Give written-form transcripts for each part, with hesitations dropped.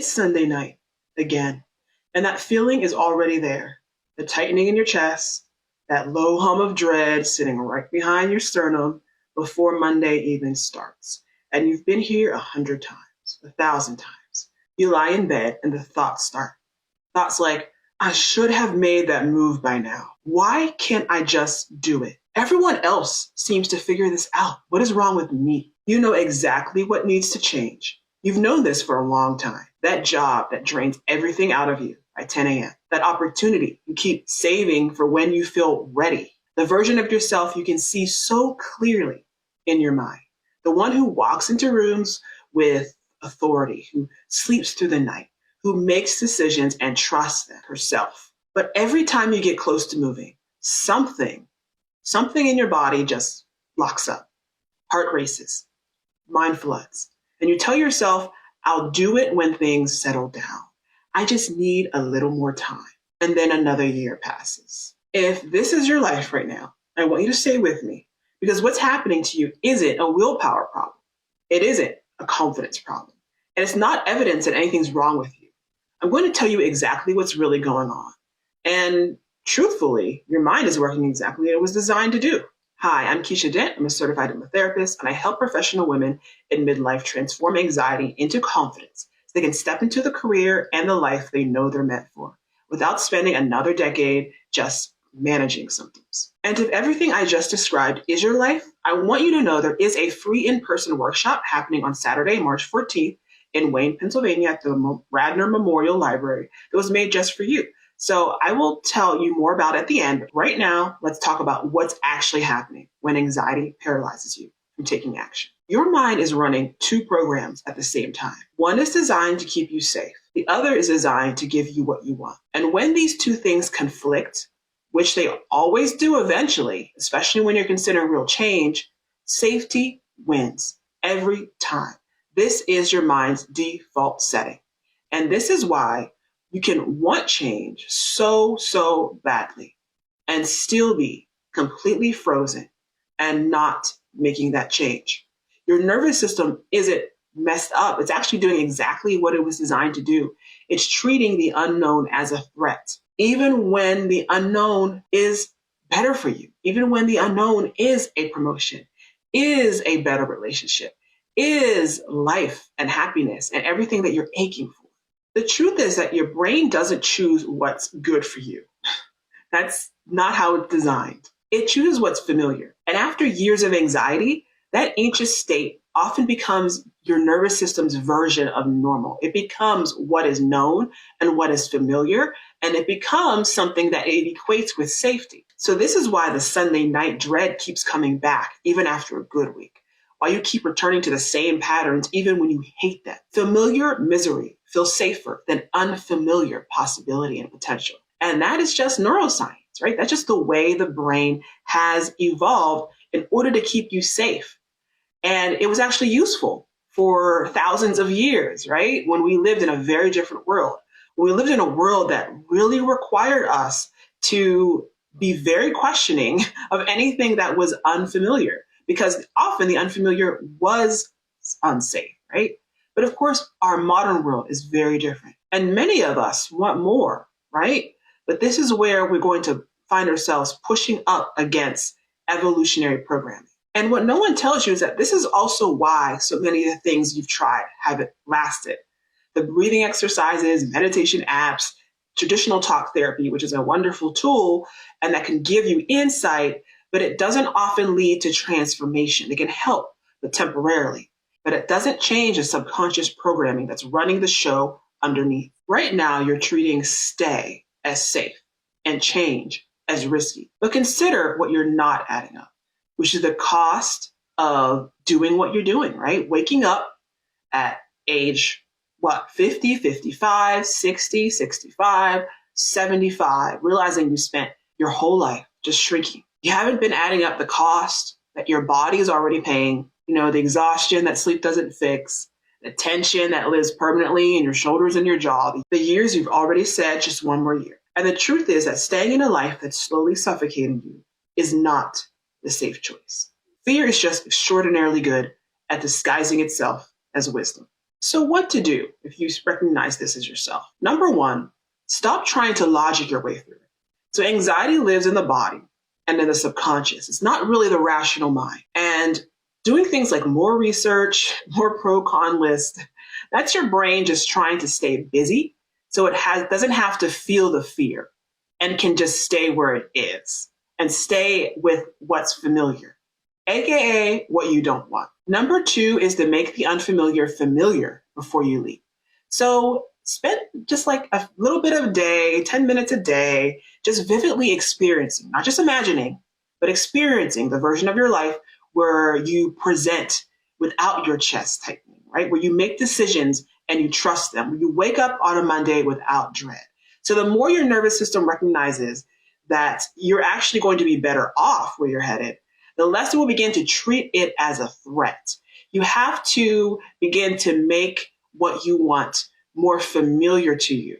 It's Sunday night again, and that feeling is already there. The tightening in your chest, that low hum of dread sitting right behind your sternum before Monday even starts. And you've been here 100 times, 1,000 times. You lie in bed and the thoughts start. Thoughts like, I should have made that move by now. Why can't I just do it? Everyone else seems to figure this out. What is wrong with me? You know exactly what needs to change. You've known this for a long time. That job that drains everything out of you by 10 a.m. That opportunity you keep saving for when you feel ready. The version of yourself you can see so clearly in your mind. The one who walks into rooms with authority, who sleeps through the night, who makes decisions and trusts herself. But every time you get close to moving, something in your body just locks up. Heart races, mind floods. And you tell yourself, I'll do it when things settle down. I just need a little more time. And then another year passes. If this is your life right now, I want you to stay with me, because what's happening to you isn't a willpower problem. It isn't a confidence problem. And it's not evidence that anything's wrong with you. I'm going to tell you exactly what's really going on. And truthfully, your mind is working exactly what it was designed to do. Hi, I'm Keisha Dent. I'm a certified hypnotherapist, and I help professional women in midlife transform anxiety into confidence so they can step into the career and the life they know they're meant for without spending another decade just managing symptoms. And if everything I just described is your life, I want you to know there is a free in-person workshop happening on Saturday, March 14th in Wayne, Pennsylvania at the Radnor Memorial Library that was made just for you. So I will tell you more about it at the end. But right now, let's talk about what's actually happening when anxiety paralyzes you from taking action. Your mind is running two programs at the same time. One is designed to keep you safe. The other is designed to give you what you want. And when these two things conflict, which they always do eventually, especially when you're considering real change, safety wins every time. This is your mind's default setting. And this is why you can want change so badly and still be completely frozen and not making that change. Your nervous system isn't messed up. It's actually doing exactly what it was designed to do. It's treating the unknown as a threat, even when the unknown is better for you, even when the unknown is a promotion, is a better relationship, is life and happiness and everything that you're aching for. The truth is that your brain doesn't choose what's good for you. That's not how it's designed. It chooses what's familiar. And after years of anxiety, that anxious state often becomes your nervous system's version of normal. It becomes what is known and what is familiar, and it becomes something that it equates with safety. So this is why the Sunday night dread keeps coming back, even after a good week. Why you keep returning to the same patterns even when you hate them. Familiar misery feels safer than unfamiliar possibility and potential. And that is just neuroscience, right? That's just the way the brain has evolved in order to keep you safe. And it was actually useful for thousands of years, right? When we lived in a very different world. When we lived in a world that really required us to be very questioning of anything that was unfamiliar, because often the unfamiliar was unsafe, right? But of course, our modern world is very different. And many of us want more, right? But this is where we're going to find ourselves pushing up against evolutionary programming. And what no one tells you is that this is also why so many of the things you've tried haven't lasted. The breathing exercises, meditation apps, traditional talk therapy, which is a wonderful tool and that can give you insight, but it doesn't often lead to transformation. It can help, but temporarily. But it doesn't change the subconscious programming that's running the show underneath. Right now, you're treating stay as safe and change as risky. But consider what you're not adding up, which is the cost of doing what you're doing, right? Waking up at age, 50, 55, 60, 65, 75, realizing you spent your whole life just shrinking. You haven't been adding up the cost that your body is already paying, the exhaustion that sleep doesn't fix, the tension that lives permanently in your shoulders and your jaw, the years you've already said, just one more year. And the truth is that staying in a life that's slowly suffocating you is not the safe choice. Fear is just extraordinarily good at disguising itself as wisdom. So, what to do if you recognize this as yourself? Number one, stop trying to logic your way through it. So, anxiety lives in the body and in the subconscious. It's not really the rational mind. And doing things like more research, more pro con list, that's your brain just trying to stay busy so doesn't have to feel the fear and can just stay where it is and stay with what's familiar, aka what you don't want. Number two is to make the unfamiliar familiar before you leave. So spend just like a little bit of a day, 10 minutes a day, just vividly experiencing, not just imagining, but experiencing the version of your life where you present without your chest tightening, right? Where you make decisions and you trust them, where you wake up on a Monday without dread. So the more your nervous system recognizes that you're actually going to be better off where you're headed, the less it will begin to treat it as a threat. You have to begin to make what you want more familiar to you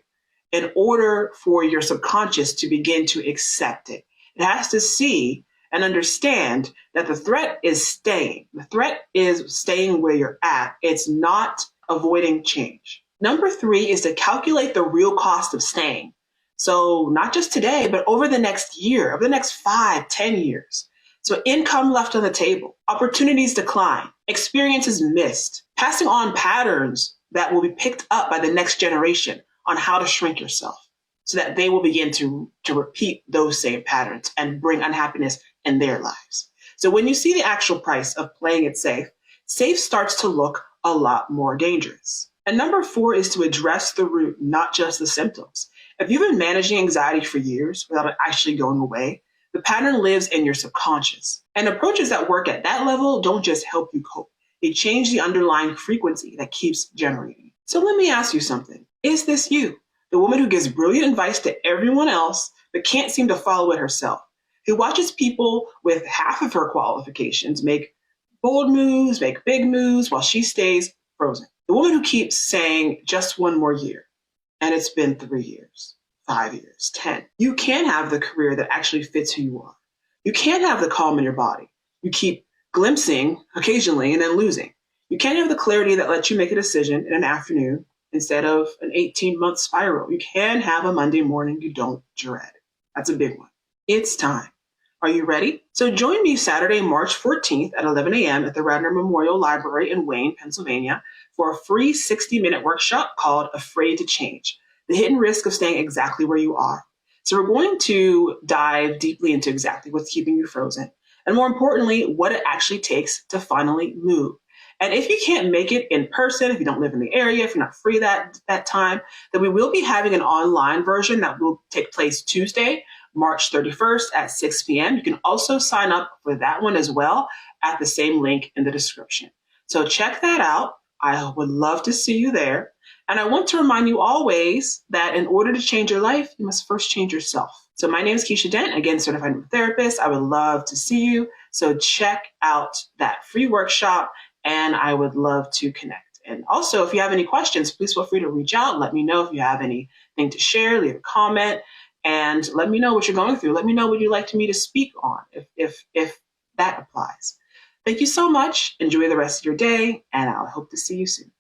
in order for your subconscious to begin to accept it. It has to see and understand that the threat is staying. The threat is staying where you're at. It's not avoiding change. Number three is to calculate the real cost of staying. So not just today, but over the next year, over the next 5, 10 years. So income left on the table, opportunities decline, experiences missed, passing on patterns that will be picked up by the next generation on how to shrink yourself so that they will begin to repeat those same patterns and bring unhappiness in their lives. So when you see the actual price of playing it safe, safe starts to look a lot more dangerous. And number four is to address the root, not just the symptoms. If you've been managing anxiety for years without it actually going away, the pattern lives in your subconscious. And approaches that work at that level don't just help you cope. They change the underlying frequency that keeps generating. So let me ask you something. Is this you? The woman who gives brilliant advice to everyone else, but can't seem to follow it herself, who watches people with half of her qualifications make bold moves, make big moves, while she stays frozen. The woman who keeps saying just one more year, and it's been 3 years, 5 years, 10. You can have the career that actually fits who you are. You can have the calm in your body. You keep glimpsing occasionally and then losing. You can have the clarity that lets you make a decision in an afternoon instead of an 18-month spiral. You can have a Monday morning you don't dread. That's a big one. It's time. Are you ready? So join me Saturday, March 14th at 11 a.m. at the Radnor Memorial Library in Wayne, Pennsylvania, for a free 60-minute workshop called Afraid to Change, the hidden risk of staying exactly where you are. So we're going to dive deeply into exactly what's keeping you frozen, and more importantly, what it actually takes to finally move. And if you can't make it in person, if you don't live in the area, if you're not free that time, then we will be having an online version that will take place Tuesday, March 31st at 6 p.m. You can also sign up for that one as well at the same link in the description. So check that out. I would love to see you there. And I want to remind you always that in order to change your life, you must first change yourself. So my name is Keisha Dent, again, certified therapist. I would love to see you. So check out that free workshop and I would love to connect. And also, if you have any questions, please feel free to reach out. Let me know if you have anything to share, leave a comment, and let me know what you're going through. Let me know what you'd like me to speak on if that applies. Thank you so much. Enjoy the rest of your day, and I'll hope to see you soon.